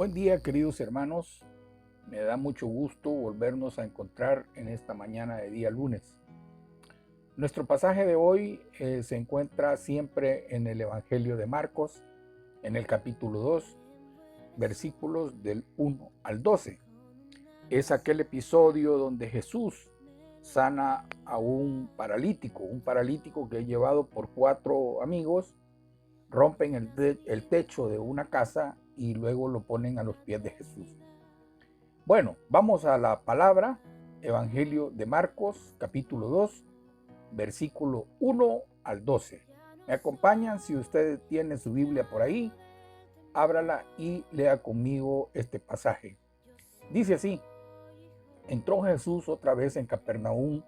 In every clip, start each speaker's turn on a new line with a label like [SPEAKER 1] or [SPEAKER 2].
[SPEAKER 1] Buen día, queridos hermanos. Me da mucho gusto volvernos a encontrar en esta mañana de día lunes. Nuestro pasaje de hoy se encuentra siempre en el Evangelio de Marcos, en el capítulo 2, versículos del 1 al 12. Es aquel episodio donde Jesús sana a un paralítico que es llevado por 4 amigos, rompen el techo de una casa y luego lo ponen a los pies de Jesús. Bueno, vamos a la palabra, Evangelio de Marcos, capítulo 2, versículo 1 al 12. Me acompañan, si usted tiene su Biblia por ahí, ábrala y lea conmigo este pasaje. Dice así: entró Jesús otra vez en Capernaum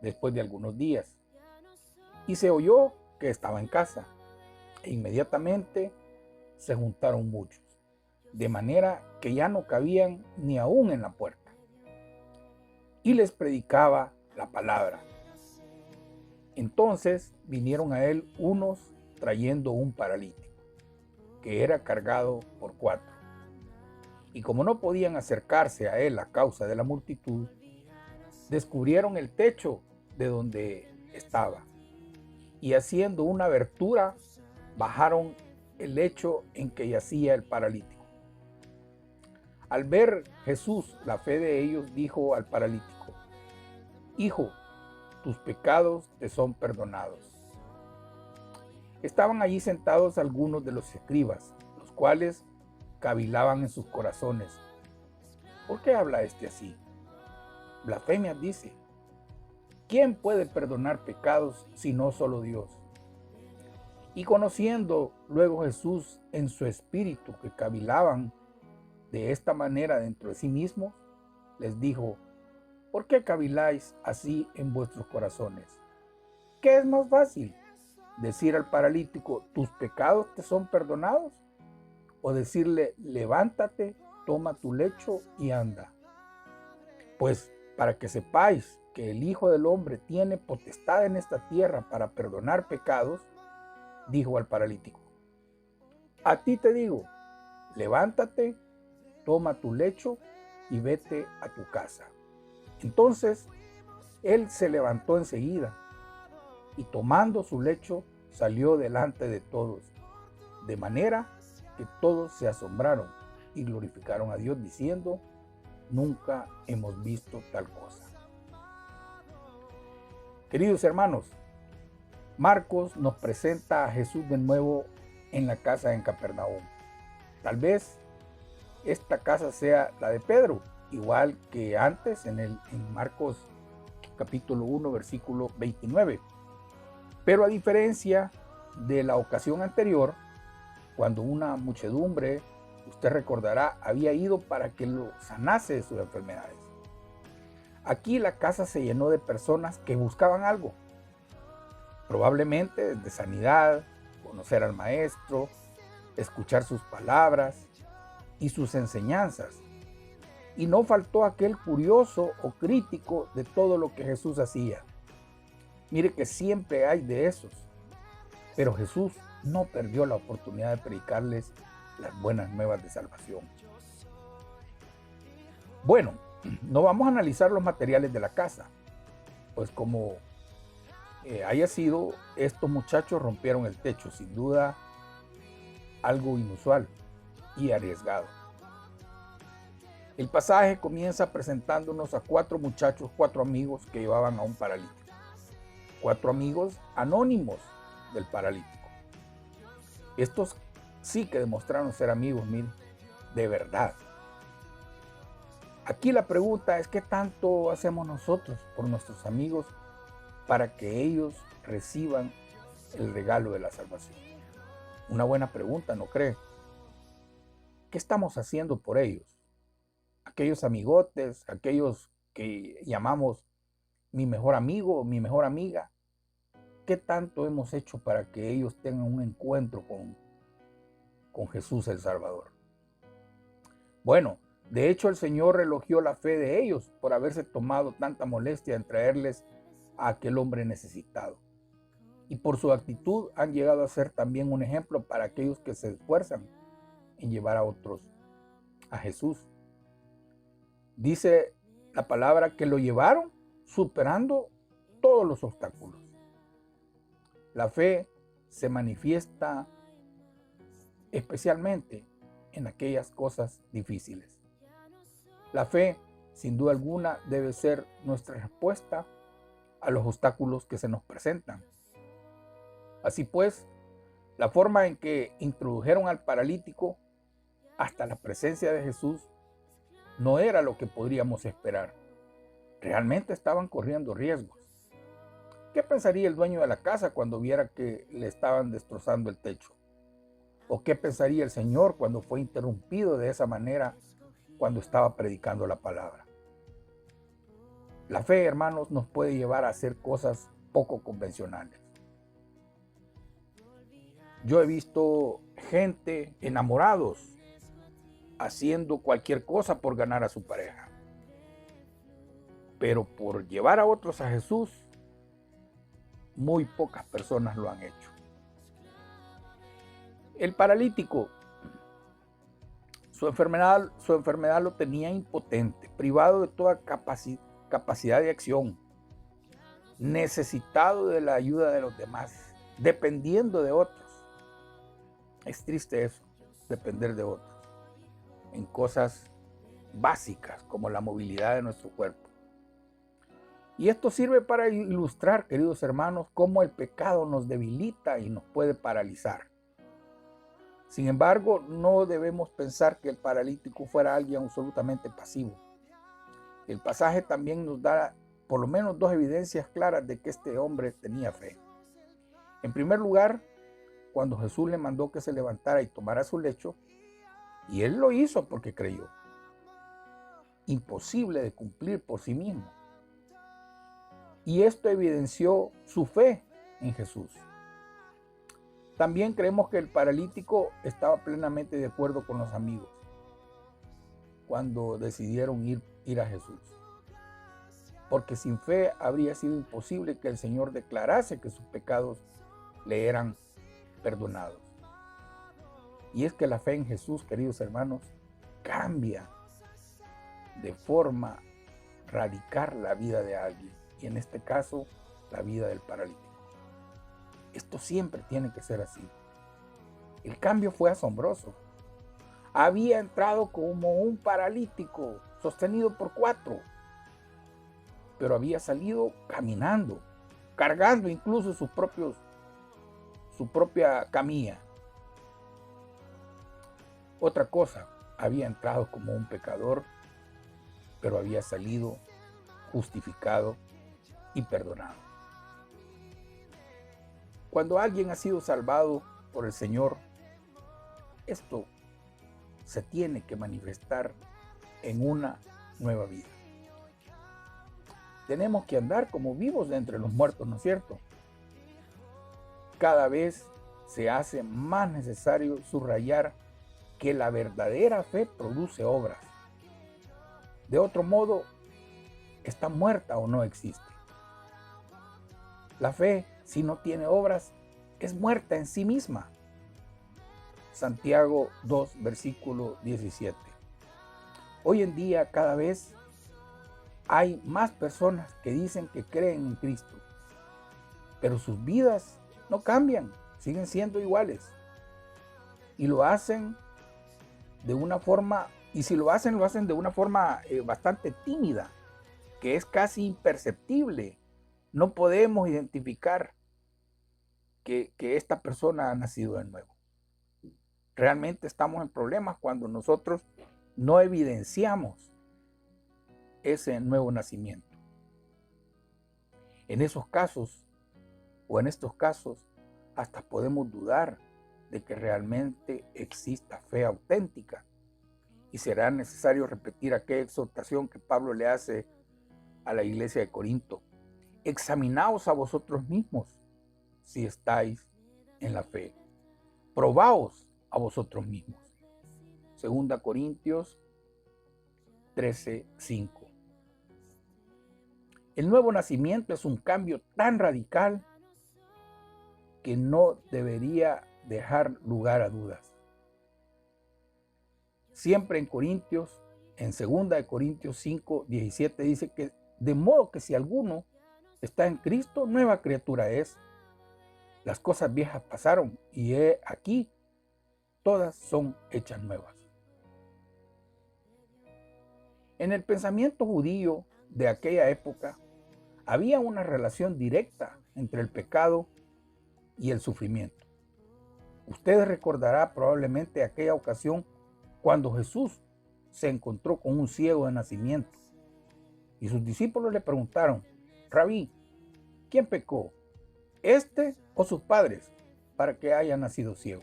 [SPEAKER 1] después de algunos días, y se oyó que estaba en casa, e inmediatamente se juntaron muchos, de manera que ya no cabían ni aún en la puerta, y les predicaba la palabra. Entonces vinieron a él unos trayendo un paralítico, que era cargado por 4. Y como no podían acercarse a él a causa de la multitud, descubrieron el techo de donde estaba, y haciendo una abertura, bajaron el lecho en que yacía el paralítico. Al ver Jesús la fe de ellos, dijo al paralítico: hijo, tus pecados te son perdonados. Estaban allí sentados algunos de los escribas, los cuales cavilaban en sus corazones: ¿por qué habla este así? Blasfemias dice. ¿Quién puede perdonar pecados sino solo Dios? Y conociendo luego Jesús en su espíritu que cavilaban de esta manera dentro de sí mismos, les dijo: ¿por qué caviláis así en vuestros corazones? ¿Qué es más fácil? ¿Decir al paralítico, tus pecados te son perdonados? ¿O decirle, levántate, toma tu lecho y anda? Pues para que sepáis que el Hijo del Hombre tiene potestad en esta tierra para perdonar pecados, dijo al paralítico: a ti te digo, levántate, toma tu lecho y vete a tu casa. Entonces él se levantó enseguida y tomando su lecho salió delante de todos, de manera que todos se asombraron y glorificaron a Dios diciendo: nunca hemos visto tal cosa. Queridos hermanos, Marcos nos presenta a Jesús de nuevo en la casa en Capernaum. Tal vez esta casa sea la de Pedro, igual que antes en Marcos capítulo 1, versículo 29. Pero a diferencia de la ocasión anterior, cuando una muchedumbre, usted recordará, había ido para que lo sanase de sus enfermedades. Aquí la casa se llenó de personas que buscaban algo, probablemente de sanidad, conocer al maestro, escuchar sus palabras y sus enseñanzas. Y no faltó aquel curioso o crítico de todo lo que Jesús hacía. Mire que siempre hay de esos, pero Jesús no perdió la oportunidad de predicarles las buenas nuevas de salvación. Bueno, no vamos a analizar los materiales de la casa, pues como haya sido, estos muchachos rompieron el techo, sin duda algo inusual y arriesgado. El pasaje comienza presentándonos a 4 muchachos, 4 amigos que llevaban a un paralítico. 4 amigos anónimos del paralítico. Estos sí que demostraron ser amigos, miren, de verdad. Aquí la pregunta es: ¿qué tanto hacemos nosotros por nuestros amigos para que ellos reciban el regalo de la salvación? Una buena pregunta, ¿no cree? ¿Qué estamos haciendo por ellos? Aquellos amigotes, aquellos que llamamos mi mejor amigo o mi mejor amiga, ¿qué tanto hemos hecho para que ellos tengan un encuentro con Jesús el Salvador? Bueno, de hecho el Señor elogió la fe de ellos por haberse tomado tanta molestia en traerles a aquel hombre necesitado. Y por su actitud han llegado a ser también un ejemplo para aquellos que se esfuerzan en llevar a otros a Jesús. Dice la palabra que lo llevaron superando todos los obstáculos. La fe se manifiesta especialmente en aquellas cosas difíciles. La fe, sin duda alguna, debe ser nuestra respuesta a los obstáculos que se nos presentan. Así pues, la forma en que introdujeron al paralítico hasta la presencia de Jesús no era lo que podríamos esperar. Realmente estaban corriendo riesgos. ¿Qué pensaría el dueño de la casa cuando viera que le estaban destrozando el techo? ¿O qué pensaría el Señor cuando fue interrumpido de esa manera cuando estaba predicando la palabra? La fe, hermanos, nos puede llevar a hacer cosas poco convencionales. Yo he visto gente enamorados haciendo cualquier cosa por ganar a su pareja. Pero por llevar a otros a Jesús, muy pocas personas lo han hecho. El paralítico, su enfermedad lo tenía impotente, privado de toda capacidad de acción, necesitado de la ayuda de los demás, dependiendo de otros. Es triste eso, depender de otros, en cosas básicas como la movilidad de nuestro cuerpo. Y esto sirve para ilustrar, queridos hermanos, cómo el pecado nos debilita y nos puede paralizar. Sin embargo, no debemos pensar que el paralítico fuera alguien absolutamente pasivo. El pasaje también nos da por lo menos dos evidencias claras de que este hombre tenía fe. En primer lugar, cuando Jesús le mandó que se levantara y tomara su lecho, y él lo hizo porque creyó. Imposible de cumplir por sí mismo. Y esto evidenció su fe en Jesús. También creemos que el paralítico estaba plenamente de acuerdo con los amigos cuando decidieron ir a Jesús. Porque sin fe habría sido imposible que el Señor declarase que sus pecados le eran perdonados. Y es que la fe en Jesús, queridos hermanos, cambia de forma radical la vida de alguien. Y en este caso, la vida del paralítico. Esto siempre tiene que ser así. El cambio fue asombroso. Había entrado como un paralítico sostenido por 4, pero había salido caminando, cargando incluso su propia camilla. Otra cosa, había entrado como un pecador, pero había salido justificado y perdonado. Cuando alguien ha sido salvado por el Señor, esto se tiene que manifestar en una nueva vida. Tenemos que andar como vivos de entre los muertos, ¿no es cierto? Cada vez se hace más necesario subrayar que la verdadera fe produce obras. De otro modo, está muerta o no existe. La fe, si no tiene obras, es muerta en sí misma. Santiago 2, versículo 17. Hoy en día cada vez hay más personas que dicen que creen en Cristo, pero sus vidas no cambian, siguen siendo iguales. Y lo hacen de una forma, y si lo hacen de una forma bastante tímida, que es casi imperceptible. No podemos identificar que esta persona ha nacido de nuevo. Realmente estamos en problemas cuando nosotros no evidenciamos ese nuevo nacimiento. En esos casos, o en estos casos, hasta podemos dudar de que realmente exista fe auténtica. Y será necesario repetir aquella exhortación que Pablo le hace a la iglesia de Corinto. Examinaos a vosotros mismos si estáis en la fe. Probaos a vosotros mismos. 2 Corintios 13:5. El nuevo nacimiento es un cambio tan radical que no debería dejar lugar a dudas. siempre en Corintios, en 2 de Corintios 5, 17 dice que de modo que si alguno está en Cristo, nueva criatura es. Las cosas viejas pasaron y he aquí, todas son hechas nuevas. En el pensamiento judío de aquella época, había una relación directa entre el pecado y el sufrimiento. Usted recordará probablemente aquella ocasión cuando Jesús se encontró con un ciego de nacimiento y sus discípulos le preguntaron: Rabí, ¿quién pecó, este o sus padres, para que haya nacido ciego?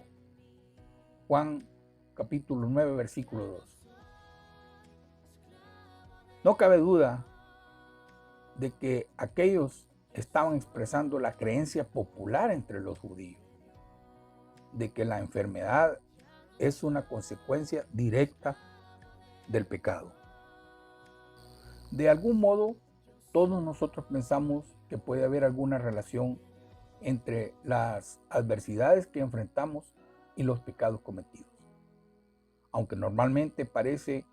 [SPEAKER 1] Juan capítulo 9, versículo 2. No cabe duda de que aquellos estaban expresando la creencia popular entre los judíos de que la enfermedad es una consecuencia directa del pecado. De algún modo, todos nosotros pensamos que puede haber alguna relación entre las adversidades que enfrentamos y los pecados cometidos. Aunque normalmente parece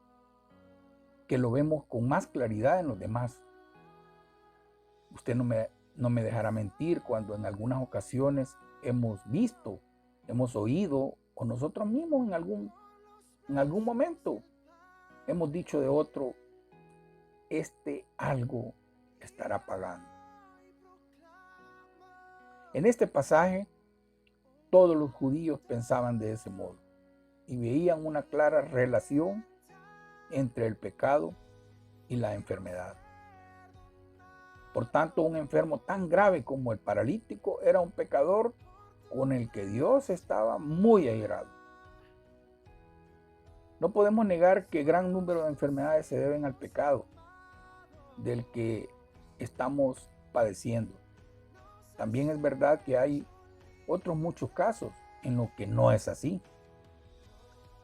[SPEAKER 1] que lo vemos con más claridad en los demás. Usted no me dejará mentir cuando en algunas ocasiones hemos visto, hemos oído, o nosotros mismos en algún momento hemos dicho de otro: este algo estará pagando. En este pasaje, todos los judíos pensaban de ese modo y veían una clara relación entre el pecado y la enfermedad. Por tanto, un enfermo tan grave como el paralítico era un pecador con el que Dios estaba muy airado. No podemos negar que gran número de enfermedades se deben al pecado del que estamos padeciendo. También es verdad que hay otros muchos casos en los que no es así.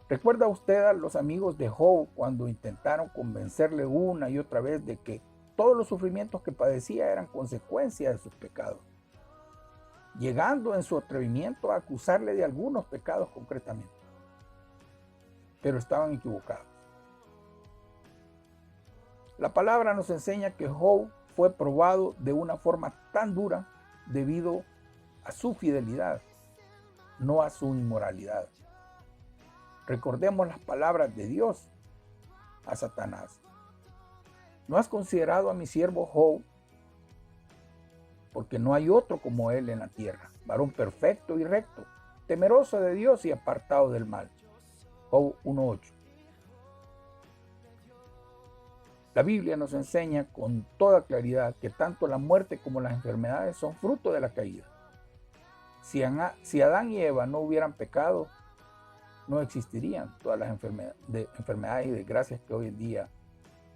[SPEAKER 1] ¿Recuerda usted a los amigos de Job cuando intentaron convencerle una y otra vez de que todos los sufrimientos que padecía eran consecuencia de sus pecados, llegando en su atrevimiento a acusarle de algunos pecados concretamente? Pero estaban equivocados. La palabra nos enseña que Job fue probado de una forma tan dura debido a su fidelidad, no a su inmoralidad. Recordemos las palabras de Dios a Satanás: ¿no has considerado a mi siervo Job? Porque no hay otro como él en la tierra, varón perfecto y recto, temeroso de Dios y apartado del mal. Job 1:8. La Biblia nos enseña con toda claridad que tanto la muerte como las enfermedades son fruto de la caída. Si Adán y Eva no hubieran pecado, no existirían todas las enfermedades y desgracias que hoy en día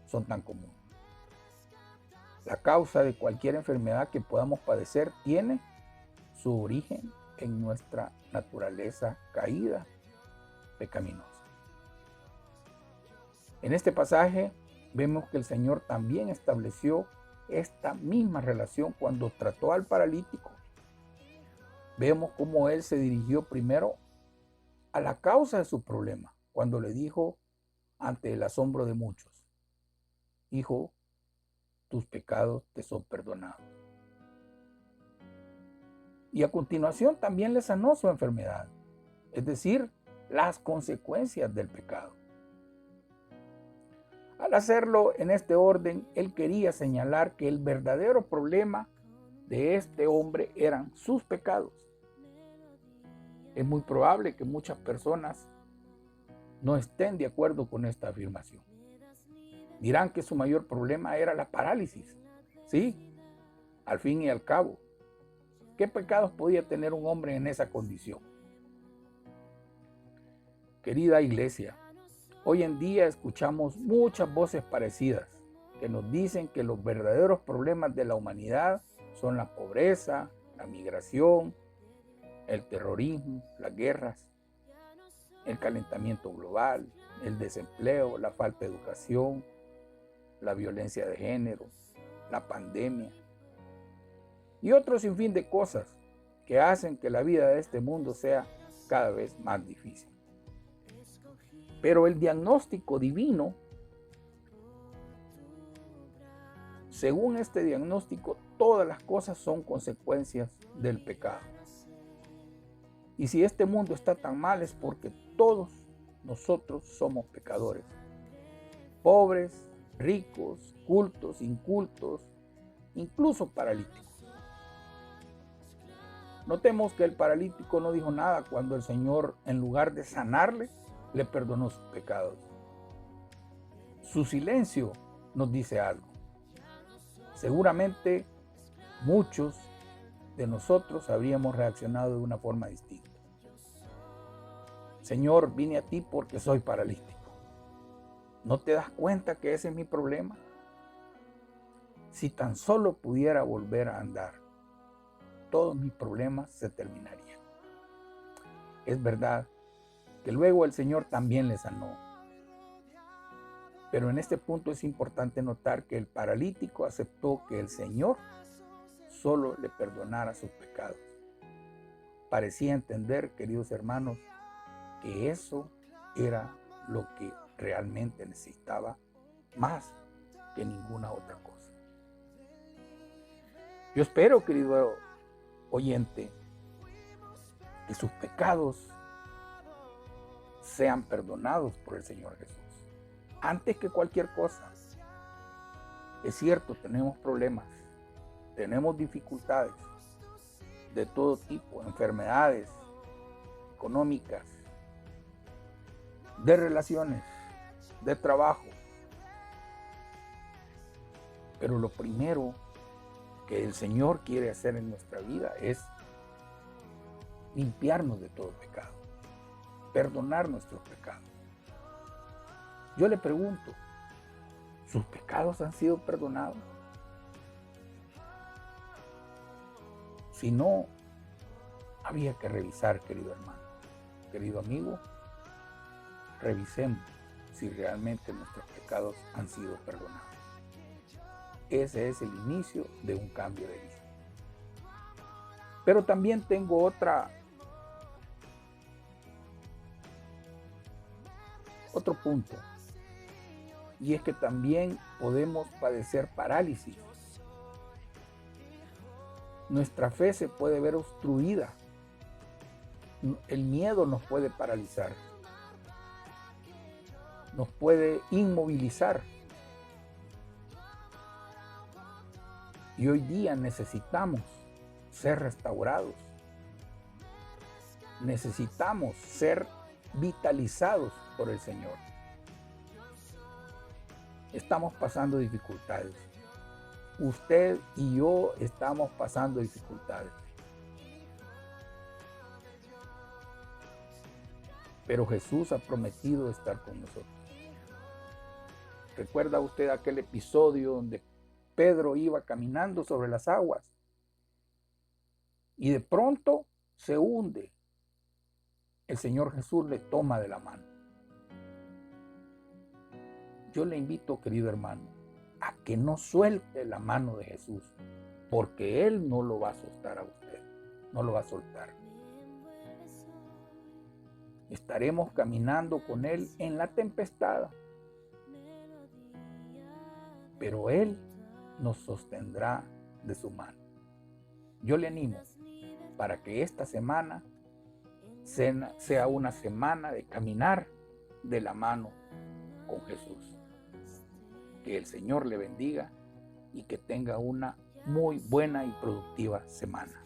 [SPEAKER 1] son tan comunes. La causa de cualquier enfermedad que podamos padecer tiene su origen en nuestra naturaleza caída, pecaminosa. En este pasaje vemos que el Señor también estableció esta misma relación cuando trató al paralítico. Vemos cómo Él se dirigió primero a la causa de su problema, cuando le dijo ante el asombro de muchos: hijo, tus pecados te son perdonados. Y a continuación también le sanó su enfermedad, es decir, las consecuencias del pecado. Al hacerlo en este orden, él quería señalar que el verdadero problema de este hombre eran sus pecados. Es muy probable que muchas personas no estén de acuerdo con esta afirmación. Dirán que su mayor problema era la parálisis. Sí, al fin y al cabo, ¿qué pecados podía tener un hombre en esa condición? Querida iglesia, hoy en día escuchamos muchas voces parecidas que nos dicen que los verdaderos problemas de la humanidad son la pobreza, la migración, el terrorismo, las guerras, el calentamiento global, el desempleo, la falta de educación, la violencia de género, la pandemia y otro sinfín de cosas que hacen que la vida de este mundo sea cada vez más difícil. Pero el diagnóstico divino, según este diagnóstico, todas las cosas son consecuencias del pecado. Y si este mundo está tan mal es porque todos nosotros somos pecadores. Pobres, ricos, cultos, incultos, incluso paralíticos. Notemos que el paralítico no dijo nada cuando el Señor, en lugar de sanarle, le perdonó sus pecados. Su silencio nos dice algo. Seguramente muchos de nosotros habríamos reaccionado de una forma distinta. Señor, vine a ti porque soy paralítico. ¿No te das cuenta que ese es mi problema? Si tan solo pudiera volver a andar, todos mis problemas se terminarían. Es verdad que luego el Señor también le sanó. Pero en este punto es importante notar que el paralítico aceptó que el Señor solo le perdonara sus pecados. Parecía entender, queridos hermanos, que eso era lo que realmente necesitaba más que ninguna otra cosa. Yo espero, querido oyente, que sus pecados sean perdonados por el Señor Jesús. Antes que cualquier cosa. Es cierto, tenemos problemas, tenemos dificultades de todo tipo, enfermedades económicas, de relaciones, de trabajo. Pero lo primero que el Señor quiere hacer en nuestra vida es limpiarnos de todo pecado, perdonar nuestros pecados. Yo le pregunto, ¿sus pecados han sido perdonados? Si no, había que revisar, querido hermano, querido amigo, revisemos si realmente nuestros pecados han sido perdonados. Ese es el inicio de un cambio de vida. Pero también tengo otro punto, y es que también podemos padecer parálisis. Nuestra fe se puede ver obstruida. El miedo nos puede paralizar, nos puede inmovilizar. Y hoy día necesitamos ser restaurados. Necesitamos ser vitalizados por el Señor. Estamos pasando dificultades. Usted y yo estamos pasando dificultades. Pero Jesús ha prometido estar con nosotros. ¿Recuerda usted aquel episodio donde Pedro iba caminando sobre las aguas y de pronto se hunde? El Señor Jesús le toma de la mano. Yo le invito, querido hermano, a que no suelte la mano de Jesús, porque Él no lo va a soltar a usted, no lo va a soltar. Estaremos caminando con Él en la tempestad, pero Él nos sostendrá de su mano. Yo le animo para que esta semana sea una semana de caminar de la mano con Jesús. Que el Señor le bendiga y que tenga una muy buena y productiva semana.